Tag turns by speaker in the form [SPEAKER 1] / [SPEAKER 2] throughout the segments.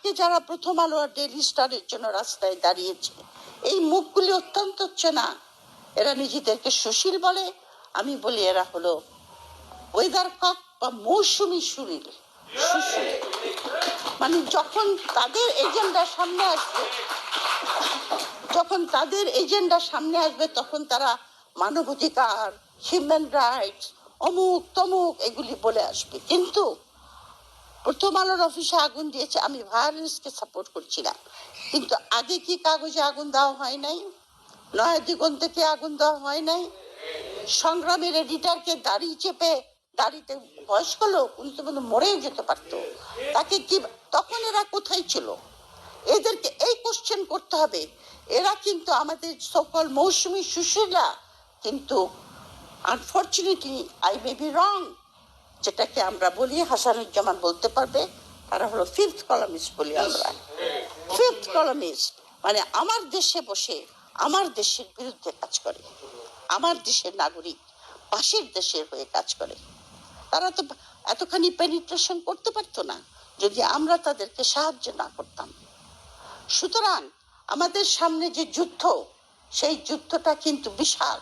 [SPEAKER 1] আজকে যারা প্রথম আলো আর ডেইলি স্টারের জন্য রাস্তায় দাঁড়িয়েছে, এই মুখগুলি অত্যন্ত চেনা। এরা নিজেদেরকে সুশীল বলে, আমি বলি এরা হলো ওয়েদার কক বা মৌসুমী সুশীল। মানে যখন তাদের এজেন্ডা সামনে আসবে, তখন তারা মানবাধিকার, হিউম্যান রাইটস, অমুক তমুক এগুলি বলে আসবে। কিন্তু প্রথম আলোর অফিসে আগুন দিয়েছে, আমি ভায়োলেন্সকে সাপোর্ট করছি না, কিন্তু আগে কি কাগজে আগুন দেওয়া হয় নাই? নয়া দিগন্তকে আগুন দেওয়া হয় নাই? সংগ্রামের এডিটরকে দাড়ি চেপে, দাড়িতে বয়স্ক লোক, উনি তো মরেও যেতে পারতো, তাকে কি, তখন এরা কোথায় ছিল? এদেরকে এই কোশ্চেন করতে হবে। এরা কিন্তু আমাদের সকল মৌসুমী সুশীলা, কিন্তু unfortunately I may be wrong, যেটাকে আমরা বলি, হাসানুজ্জামান বলতে পারবে, তারা হলো ফিফথ কলামিস্ট বলি আমরা। ফিফথ কলামিস্ট মানে আমার দেশে বসে আমার দেশের বিরুদ্ধে কাজ করে, আমার দেশের নাগরিক পাশের দেশের হয়ে কাজ করে। তারা তো এতখানি পেনিট্রেশন করতে পারতো না যদি আমরা তাদেরকে সাহায্য না করতাম। সুতরাং আমাদের সামনে যে যুদ্ধ, সেই যুদ্ধটা কিন্তু বিশাল।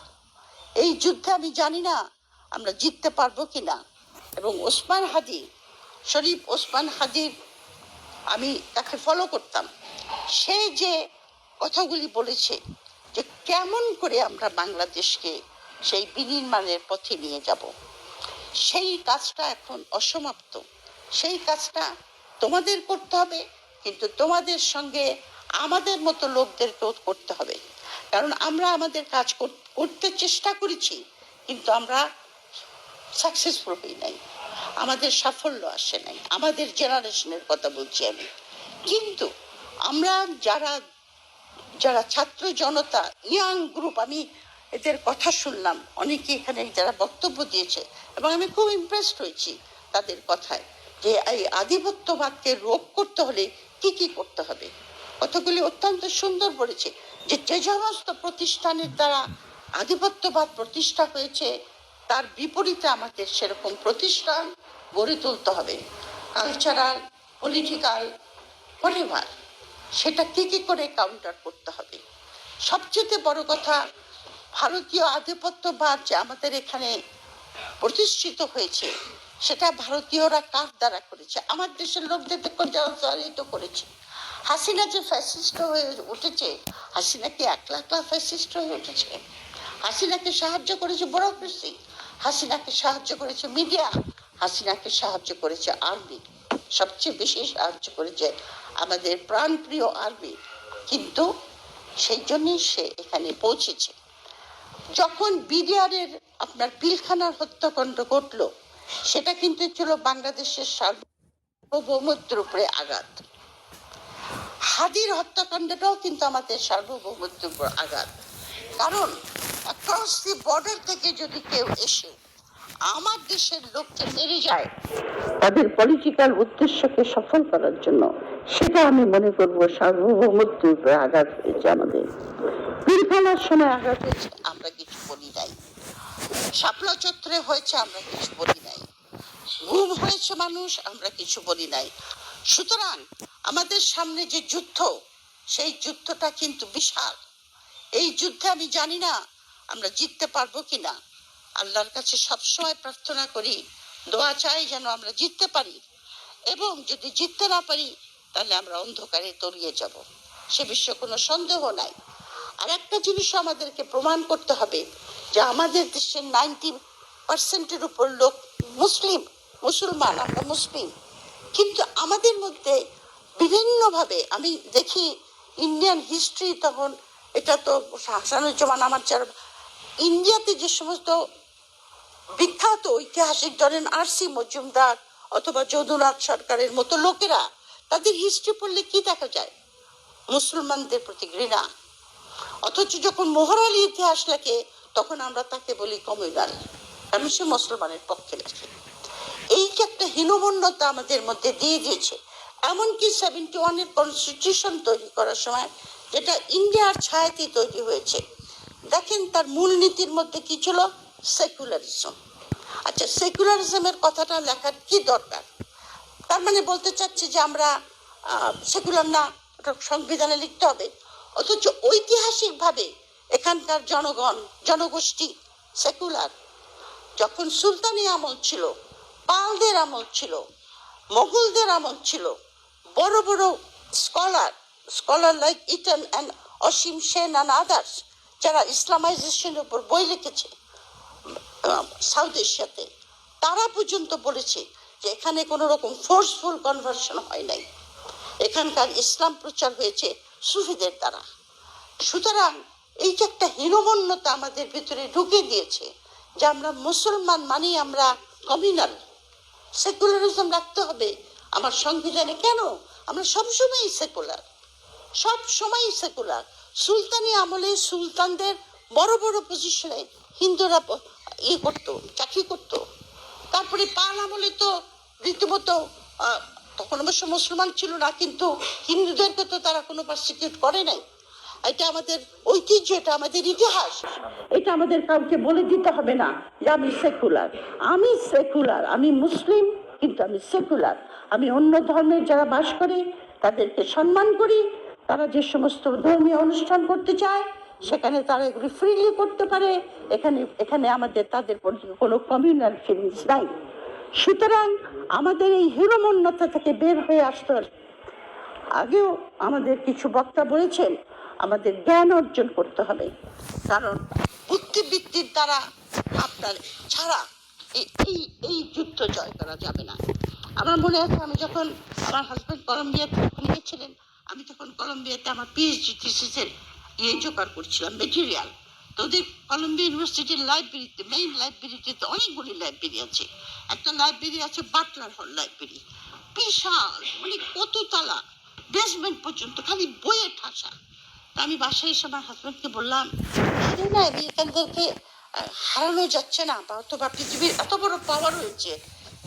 [SPEAKER 1] এই যুদ্ধে আমি জানি না আমরা জিততে পারবো কিনা। এবং ওসমান হাদি, শরীফ ওসমান হাদির আমি তাকে ফলো করতাম, সে যে কথাগুলি বলেছে যে কেমন করে আমরা বাংলাদেশকে সেই বিনির্মাণের পথে নিয়ে যাব, সেই কাজটা এখন অসমাপ্ত। সেই কাজটা তোমাদের করতে হবে, কিন্তু তোমাদের সঙ্গে আমাদের মতো লোকদেরকেও করতে হবে। কারণ আমরা আমাদের কাজ করতে চেষ্টা করেছি, কিন্তু আমরা সাকসেসফুল হই নাই, আমাদের সাফল্য আসে নাই, আমাদের জেনারেশনের কথা বলছি আমি। কিন্তু আমরা যারা যারা ছাত্র জনতা, ইয়াং গ্রুপ, আমি এদের কথা শুনলাম, অনেকে এখানে যারা বক্তব্য দিয়েছে, এবং আমি খুব ইমপ্রেসড হয়েছি তাদের কথায়, যে এই আধিপত্যবাদকে রোধ করতে হলে কি কি করতে হবে। কথাগুলি অত্যন্ত সুন্দর বলেছে, যে যে সমস্ত প্রতিষ্ঠানের দ্বারা আধিপত্যবাদ প্রতিষ্ঠা হয়েছে, তার বিপরীতে আমাদের সেরকম প্রতিষ্ঠান গড়ে তুলতে হবে, কালচারাল, পলিটিক্যাল, পরিবার, সেটা কি কি করে কাউন্টার করতে হবে। সবচেয়ে বড় কথা, ভারতীয় আধিপত্যবাদ যে আমাদের এখানে প্রতিষ্ঠিত হয়েছে, সেটা ভারতীয়রা কার দ্বারা করেছে? আমার দেশের লোকদের তো করেছে। হাসিনা যে ফ্যাসিস্ট হয়ে উঠেছে, হাসিনা কি একলা ফ্যাসিস্ট হয়ে উঠেছে? হাসিনাকে সাহায্য করেছে ব্যুরোক্রেসি, হাসিনাকে সাহায্য করেছে মিডিয়া, হাসিনাকে সাহায্য করেছে আর্মি, সবচেয়ে বেশি সাহায্য করেছে আমাদের প্রাণপ্রিয় আর্মি। কিন্তু সেই জন্যই সে এখানে পৌঁছেছে। যখন বিডিআরের আপনার পিলখানার হত্যাকাণ্ড ঘটলো, সেটা কিন্তু ছিল বাংলাদেশের সার্বভৌমত্বের উপরে আঘাত। হাদির হত্যাকাণ্ডটাও কিন্তু আমাদের সার্বভৌমত্বের উপর আঘাত। কারণ অ্যাক্রস দি বর্ডার থেকে যদি কেউ এসে আমার দেশের লোককে মেরে যায় তাদের পলিটিক্যাল উদ্দেশ্যকে সফল করার জন্য, সেটা আমি মনে করবো সার্বভৌমত্বের উপরে আঘাত হয়েছে। আমাদের পিলখানার সময় আঘাত হয়েছে, আমরা কিছু বলি নাই। শাপলা চত্বরে হয়েছে, আমরা কিছু বলি নাই। গুম হয়েছে মানুষ, আমরা কিছু বলি নাই। সুতরাং আমাদের সামনে যে যুদ্ধ, সেই যুদ্ধটা কিন্তু বিশাল। এই যুদ্ধে আমি জানি না আমরা জিততে পারবো কিনা। আল্লাহর কাছে সবসময় প্রার্থনা করি, দোয়া চাই যেন আমরা জিততে পারি, এবং যদি জিততে না পারি তাহলে আমরা অন্ধকারে তলিয়ে যাব, সে বিষয়ে কোনো সন্দেহ নাই। আর একটা জিনিস আমাদেরকে প্রমাণ করতে হবে, যে আমাদের দেশের 90% উপর লোক মুসলমান, আমরা মুসলিম, কিন্তু আমাদের মধ্যে বিভিন্নভাবে আমি দেখি ইন্ডিয়ান হিস্ট্রি, তখন এটা তো হাসানুজ্জামান আমার ইন্ডিয়াতে যে সমস্ত বিখ্যাত ঐতিহাসিক, ধরেন আর.সি. মজুমদার অথবা যদুনাথ সরকারের মতো লোকেরা, তাদের হিস্ট্রি পড়লে কি দেখা যায়? মুসলমানদের প্রতি ঘৃণা। অথচ যখন মোহর আলী ইতিহাস লেখে, তখন আমরা তাকে বলি কমিউনাল, আমি সে মুসলমানের পক্ষে লেখে। এই যে একটা হীনমন্যতা আমাদের মধ্যে দিয়ে দিয়েছে। এমনকি 71-এর কনস্টিটিউশন তৈরি করার সময়, যেটা ইন্ডিয়ার ছায়াতে তৈরি হয়েছে, দেখেন তার মূলনীতির মধ্যে কি ছিল? সেকুলারিজম। আচ্ছা, সেকুলারিজমের কথাটা লেখার কি দরকার? তার মানে বলতে চাচ্ছে যে আমরা সেকুলার না, ওটা সংবিধানে লিখতে হবে। অথচ ঐতিহাসিকভাবে এখানকার জনগোষ্ঠী সেকুলার। যখন সুলতানি আমল ছিল, পালদের আমল ছিল, মোগলদের আমল ছিল, বড় বড় scholar like Eaton and Asim Sen and others, যারা ইসলামাইজেশনের উপর বই লিখেছে সাউথ এশিয়াতে, তারা পর্যন্ত বলেছে যে এখানে কোনো রকম ফোর্সফুল কনভার্সন হয় নাই, এখানকার ইসলাম প্রচার হয়েছে সুফিদের দ্বারা। সুতরাং এই যে একটা হীনমন্যতা আমাদের ভিতরে ঢুকে দিয়েছে যে আমরা মুসলমান মানি আমরা কমিউনাল, সেকুলারিজম রাখতে হবে আমার সংবিধানে। কেন? আমরা সবসময়ই সেকুলার, সবসময়ই সেকুলার। সুলতানি আমলে সুলতানদের বড় বড় পজিশনে হিন্দুরা করতো, চাকরি করতো। তারপরে পাল আমলে তো রীতিমতো, তখন অবশ্য মুসলমান ছিল না, কিন্তু হিন্দুদেরকে তো তারা কোনো পারসিকিউট করে নাই। এটা আমাদের ঐতিহ্য, এটা আমাদের ইতিহাস, এটা আমাদের কাউকে বলে দিতে হবে না যে আমি সেকুলার। আমি সেকুলার, আমি মুসলিম, কিন্তু আমি সেকুলার। আমি অন্য ধর্মের যারা বাস করে তাদেরকে সম্মান করি। তারা যে সমস্ত ধর্মীয় অনুষ্ঠান করতে চায় সেখানে তারা এগুলি ফ্রিলি করতে পারে। এখানে আমাদের তাদের কোনো কমিউনাল ফিলিংস নাই। সুতরাং আমাদের এই হীনমন্যতা থেকে বের হয়ে আসতে হবে। আগেও আমাদের কিছু বক্তা বলেছেন আমাদের জ্ঞান অর্জন করতে হবে, কারণ বুদ্ধিবৃত্তির দ্বারা আপনার ছাড়া এই যুদ্ধ জয় করা যাবে না। আমার মনে আছে আমি যখন আমার হাজব্যান্ড কলম্বিয়াতে গিয়েছিলেন, আমি তখন কলম্বিয়াতে আমার পিএইচডি থিসিসের জোগাড় করছিলাম মেটেরিয়াল। তো ওদের কলম্বিয়া ইউনিভার্সিটির লাইব্রেরিতে, মেইন লাইব্রেরিতে অনেকগুলি লাইব্রেরি আছে। একটা লাইব্রেরি আছে বাটলার হল লাইব্রেরি, বিশাল, মানে কত তালা, বেসমেন্ট পর্যন্ত খালি বইয়ে ঠাসা। আমি বাসায় এসে আমার হাজব্যান্ডকে বললাম, না আমেরিকানদেরকে হারানো যাচ্ছে না, অথবা পৃথিবীর এত বড় পাওয়ার হয়েছে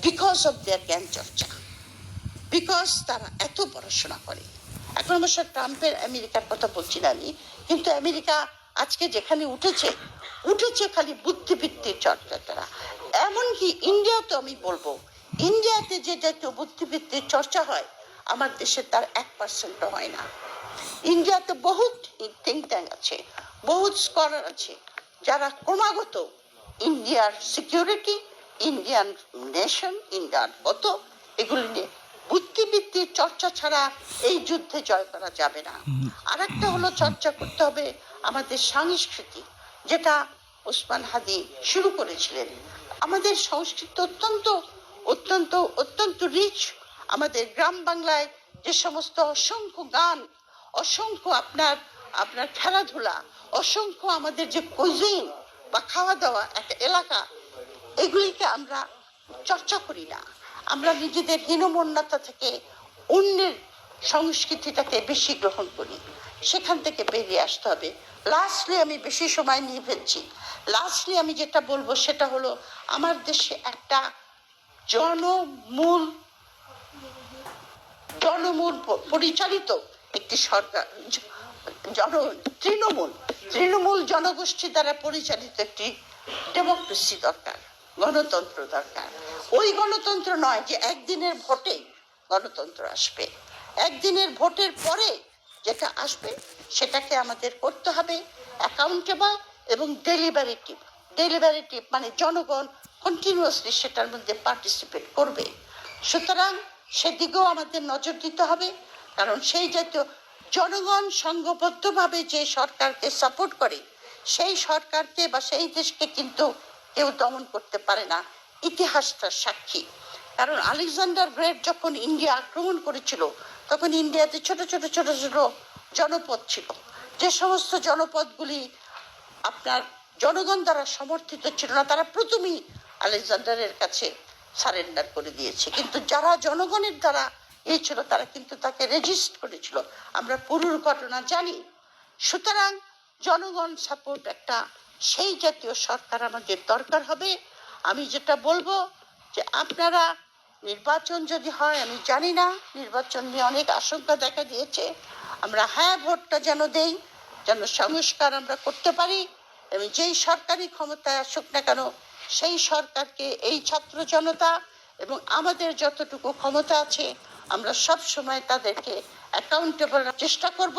[SPEAKER 1] বিকজ অফ দেয়ার জ্ঞান চর্চা, বিকজ তারা এত পড়াশোনা করে। এখন অবশ্য ট্রাম্পের আমেরিকার কথা বলছি না আমি, কিন্তু আমেরিকা আজকে যেখানে উঠেছে খালি বুদ্ধিবৃত্তির চর্চা দ্বারা। এমনকি ইন্ডিয়াতে আমি বলবো, ইন্ডিয়াতে যে জাতীয় বুদ্ধিবৃত্তির চর্চা হয় আমার দেশে তার 1% হয় না। ইন্ডিয়াতে বহুত থিঙ্ক ট্যাঙ্ক আছে, বহুত স্কলার আছে, যারা ক্রমাগত ইন্ডিয়ার সিকিউরিটি, ইন্ডিয়ান নেশন, ইন্ডিয়ান কত এগুলি নিয়ে বুদ্ধিবৃত্তির চর্চা ছাড়া এই যুদ্ধে জয় করা যাবে না। আর একটা হলো চর্চা করতে হবে আমাদের সংস্কৃতি, যেটা ওসমান হাদি শুরু করেছিলেন। আমাদের সংস্কৃতি অত্যন্ত অত্যন্ত অত্যন্ত রিচ। আমাদের গ্রাম বাংলায় যে সমস্ত অসংখ্য গান, অসংখ্য আপনার খেলাধুলা, অসংখ্য আমাদের যে কুইজিন বা খাওয়া দাওয়া একটা এলাকা, এগুলিকে আমরা চর্চা করি না। আমরা নিজেদের হীনমন্যতা থেকে অন্যের সংস্কৃতিটাকে বেশি গ্রহণ করি, সেখান থেকে বেরিয়ে আসতে হবে। লাস্টলি আমি বেশি সময় নিয়ে ফেলছি, লাস্টলি আমি যেটা বলবো সেটা হলো আমার দেশে একটা জনমূল পরিচালিত একটি সরকার, তৃণমূল জনগোষ্ঠী দ্বারা পরিচালিত একটি ডেমোক্রেসি দরকার, গণতন্ত্র দরকার। ওই গণতন্ত্র নয় যে একদিনের ভোটে গণতন্ত্র আসবে, একদিনের ভোটের পরে যেটা আসবে সেটাকে আমাদের করতে হবে অ্যাকাউন্টেবল এবং ডেলিবারেটিভ, মানে জনগণ কন্টিনিউয়াসলি সেটার মধ্যে পার্টিসিপেট করবে। সুতরাং সেদিকেও আমাদের নজর দিতে হবে, কারণ সেই জাতীয় জনগণ সংঘবদ্ধভাবে যে সরকারকে সাপোর্ট করে সেই সরকারকে বা সেই দেশকে কিন্তু কেউ দমন করতে পারে না। ইতিহাসটা সাক্ষী। কারণ আলেকজান্ডার গ্রেট যখন ইন্ডিয়া আক্রমণ করেছিল তখন ইন্ডিয়াতে ছোট ছোট ছোট ছোট জনপদ ছিল, যে সমস্ত জনপদগুলি আপনার জনগণ দ্বারা সমর্থিত ছিল না তারা প্রথমেই আলেকজান্ডারের কাছে সারেন্ডার করে দিয়েছে। কিন্তু যারা জনগণের দ্বারা ছিল তারা কিন্তু তাকে রেজিস্ট করেছিল, আমরা পুরোর ঘটনা জানি। সুতরাং জনগণ সাপোর্ট একটা সেই জাতীয় সরকার আমাদের দরকার হবে। আমি যেটা বলবো যে আপনারা নির্বাচন যদি হয়, আমি জানি না, নির্বাচন নিয়ে অনেক আশঙ্কা দেখা দিয়েছে, আমরা হ্যাঁ ভোটটা যেন দেই, যেন সংস্কার আমরা করতে পারি, এবং যেই সরকারি ক্ষমতায় আসুক না কেন সেই সরকারকে এই ছাত্র জনতা এবং আমাদের যতটুকু ক্ষমতা আছে আমরা সব সময় তাদেরকে অ্যাকাউন্টেবল চেষ্টা করব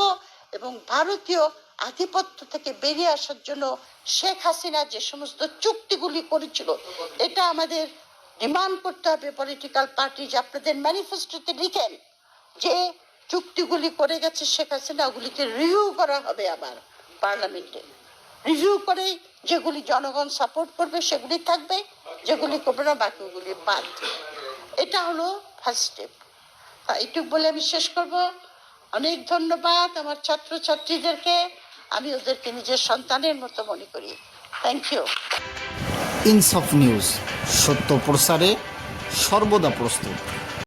[SPEAKER 1] এবং ভারতীয় আধিপত্য থেকে বেরিয়ে আসার জন্য শেখ হাসিনা যে সমস্ত চুক্তিগুলি করেছিল এটা আমাদের ডিমান্ড করতে হবে পলিটিক্যাল পার্টি, যে আপনাদের ম্যানিফেস্টোতে লিখেন যে চুক্তিগুলি করে গেছে শেখ হাসিনা, ওগুলিকে রিভিউ করা হবে আবার পার্লামেন্টে। রিভিউ করে যেগুলি জনগণ সাপোর্ট করবে সেগুলি থাকবে, যেগুলি করবে না বাকিগুলি বাদ। এটা হলো ফার্স্ট স্টেপ। এইটুক বলে আমি শেষ করব। অনেক ধন্যবাদ আমার ছাত্রছাত্রীদেরকে, আমি ওদেরকে নিজের সন্তানের মতো মনে করি। Thank you.
[SPEAKER 2] ইনসাফ নিউজ, সত্য প্রসারে সর্বদা প্রস্তুত।